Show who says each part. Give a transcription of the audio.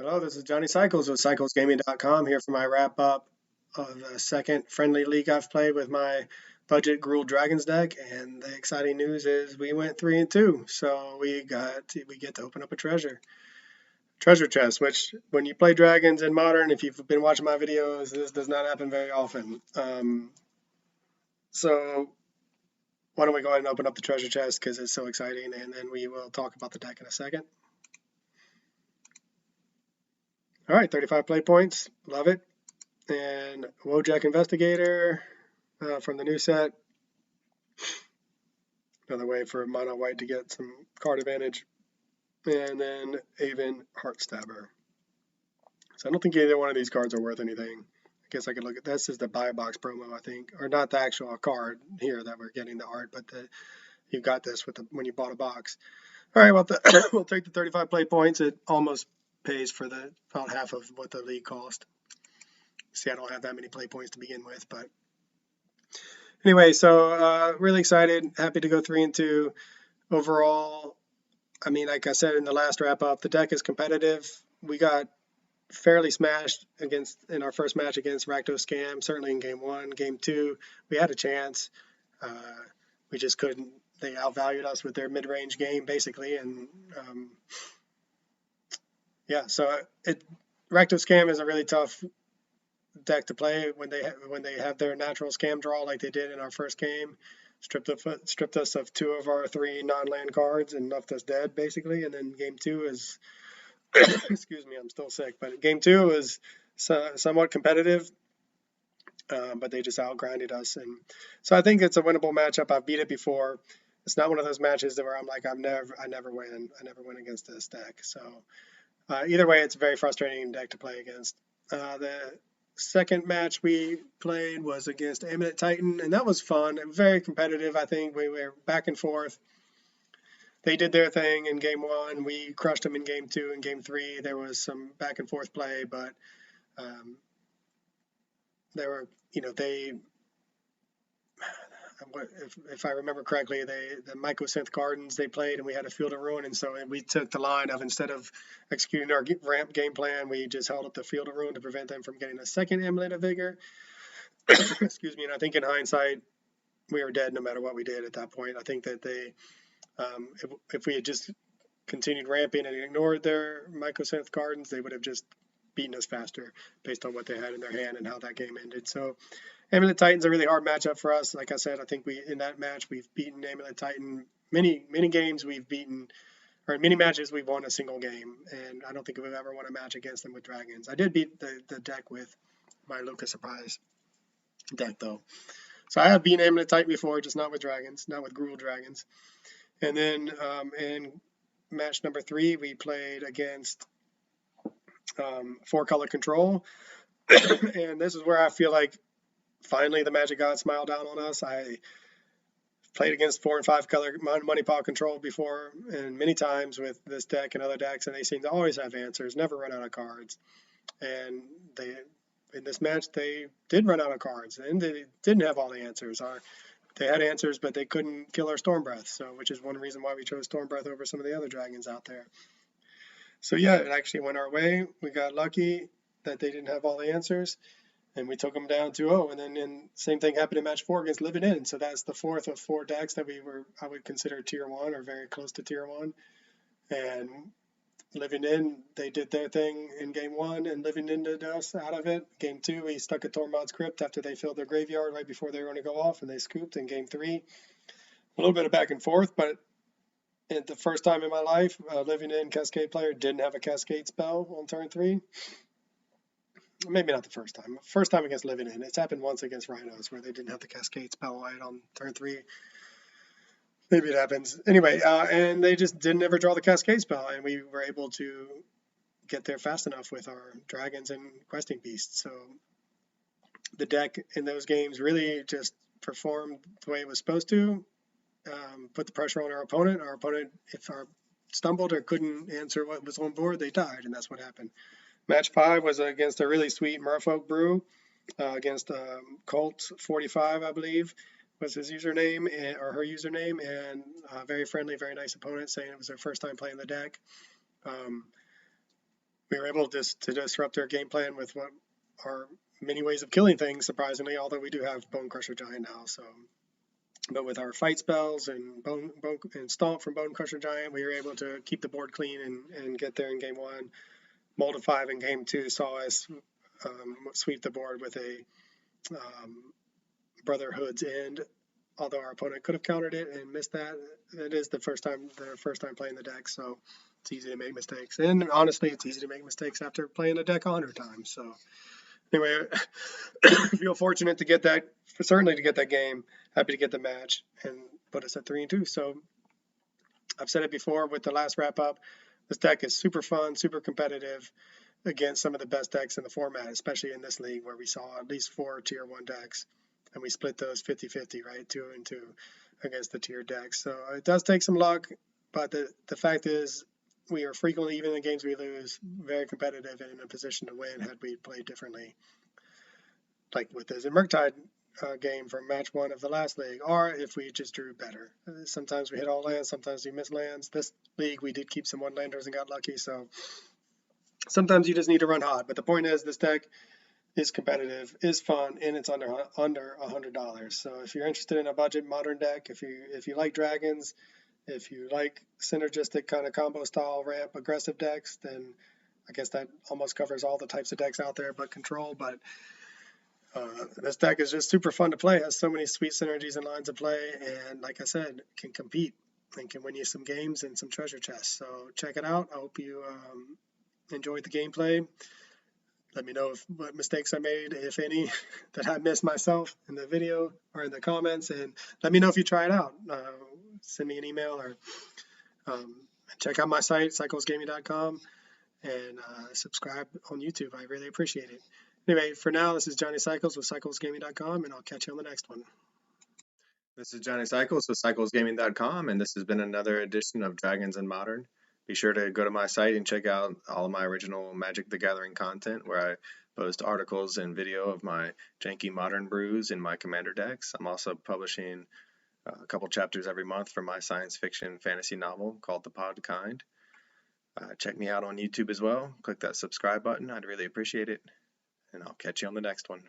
Speaker 1: Hello, this is Johnny Cycles with CyclesGaming.com here for my wrap up of the second friendly league I've played with my budget Gruul Dragons deck. And the exciting news is we went 3-2, so we get to open up a treasure chest. Which when you play dragons in modern, if you've been watching my videos, this does not happen very often. So why don't we go ahead and open up the treasure chest because it's so exciting, and then we will talk about the deck in a second. All right, 35 play points, love it. And Wojak Investigator from the new set. Another way for mono white to get some card advantage. And then Avon Heartstabber. So I don't think either one of these cards are worth anything. I guess I could look at this as the buy box promo, I think, or not the actual card here that we're getting the art, but you got this with when you bought a box. All right, well, we'll take the 35 play points. It almost pays for about half of what the league cost. See, I don't have that many play points to begin with, but anyway, so really excited, happy to go 3-2 overall. I mean, like I said in the last wrap up, the deck is competitive. We got fairly smashed in our first match against Rakdos Scam, certainly in game 1. Game 2, we had a chance. We just couldn't. They outvalued us with their mid-range game, basically, and yeah. So Rakdos Scam is a really tough deck to play when they have their natural scam draw like they did in our first game. Stripped us of 2 of our 3 non-land cards and left us dead, basically. And then game 2 is excuse me, I'm still sick, but game 2 is somewhat competitive, but they just outgrinded us. And so I think it's a winnable matchup. I've beat it before. It's not one of those matches where I'm like, I never win against this deck. So either way, it's a very frustrating deck to play against. The second match we played was against Eminent Titan, and that was fun. Very competitive. I think we were back and forth. They did their thing in game 1. We crushed them in game 2 and game 3. There was some back and forth play, but they were, if I remember correctly, the Mycosynth Gardens they played, and we had a Field of Ruin, and so we took the line of, instead of executing our ramp game plan, we just held up the Field of Ruin to prevent them from getting a second Amulet of Vigor. Excuse me. And I think in hindsight, we were dead no matter what we did at that point. I think that they, if we had just continued ramping and ignored their Mycosynth Gardens, they would have just beaten us faster based on what they had in their hand and how that game ended. So Amulet Titan's a really hard matchup for us. Like I said, I think in that match we've beaten Amulet Titan many games. We've beaten, or in many matches we've won a single game, and I don't think we've ever won a match against them with dragons. I did beat the deck with my Lucas Surprise deck though. So I have beaten Amulet Titan before, just not with dragons, not with Gruul Dragons. And then in match number 3, we played against 4-color control. And this is where I feel like finally the Magic God smiled down on us. I played against 4 and 5 color money pile control before, and many times with this deck and other decks, and they seem to always have answers, never run out of cards. And in this match, they did run out of cards, and they didn't have all the answers. They had answers, but they couldn't kill our Storm Breath, which is one reason why we chose Storm Breath over some of the other dragons out there. So yeah, it actually went our way. We got lucky that they didn't have all the answers, and we took them down 2-0. And then same thing happened in match 4 against Living In. So that's the 4th of 4 decks that I would consider tier 1 or very close to tier 1. And Living In, they did their thing in game 1, and Living In did us out of it. Game 2, we stuck a Tormod's Crypt after they filled their graveyard right before they were going to go off, and they scooped. In game 3, a little bit of back and forth, but the first time in my life, Living In Cascade player didn't have a Cascade spell on turn 3. Maybe not the first time. First time against Living In. It's happened once against Rhinos where they didn't have the Cascade spell right on turn 3. Maybe it happens. Anyway, and they just didn't ever draw the Cascade spell, and we were able to get there fast enough with our dragons and questing beasts. So the deck in those games really just performed the way it was supposed to, put the pressure on our opponent. Our opponent, if our stumbled or couldn't answer what was on board, they died, and that's what happened. Match 5 was against a really sweet Merfolk brew, against Colt 45, I believe was his username, or her username, and very friendly, very nice opponent, saying it was their first time playing the deck. we were able to disrupt their game plan with what are many ways of killing things, surprisingly, although we do have Bone Crusher Giant now. So, but with our fight spells and bone and Stomp from Bone Crusher Giant, we were able to keep the board clean and get there in game one. Mold of 5 in game two saw us sweep the board with a Brotherhood's End. Although our opponent could have countered it and missed that, it is their first time playing the deck, so it's easy to make mistakes. And honestly, it's easy to make mistakes after playing the deck 100 times. So anyway, feel fortunate to get that, certainly to get that game. Happy to get the match and put us at 3-2. So I've said it before with the last wrap up. This deck is super fun, super competitive against some of the best decks in the format, especially in this league where we saw at least 4 tier 1 decks, and we split those 50-50, right, 2 and 2 against the tier decks. So it does take some luck, but the fact is we are frequently, even in the games we lose, very competitive and in a position to win had we played differently, like with the Murktide game from match 1 of the last league, or if we just drew better. Sometimes we hit all lands, sometimes we miss lands. This league we did keep some one-landers and got lucky, so sometimes you just need to run hot. But the point is, this deck is competitive, is fun, and it's under $100. So if you're interested in a budget modern deck, if you like dragons, if you like synergistic kind of combo style ramp aggressive decks, then I guess that almost covers all the types of decks out there but control. But this deck is just super fun to play. It has so many sweet synergies and lines of play, and like I said, can compete and can win you some games and some treasure chests. So check it out. I hope you enjoyed the gameplay. Let me know what mistakes I made, if any, that I missed myself in the video or in the comments, and let me know if you try it out. Send me an email or check out my site, cyclesgaming.com, and subscribe on YouTube. I really appreciate it. Anyway, for now, this is Johnny Cycles with cyclesgaming.com, and I'll catch you on the next one.
Speaker 2: This is Johnny Cycles with cyclesgaming.com, and this has been another edition of Dragons and Modern. Be sure to go to my site and check out all of my original Magic the Gathering content, where I post articles and video of my janky modern brews in my commander decks. I'm also publishing a couple chapters every month for my science fiction fantasy novel called The Pod Kind. Check me out on YouTube as well. Click that subscribe button. I'd really appreciate it. And I'll catch you on the next one.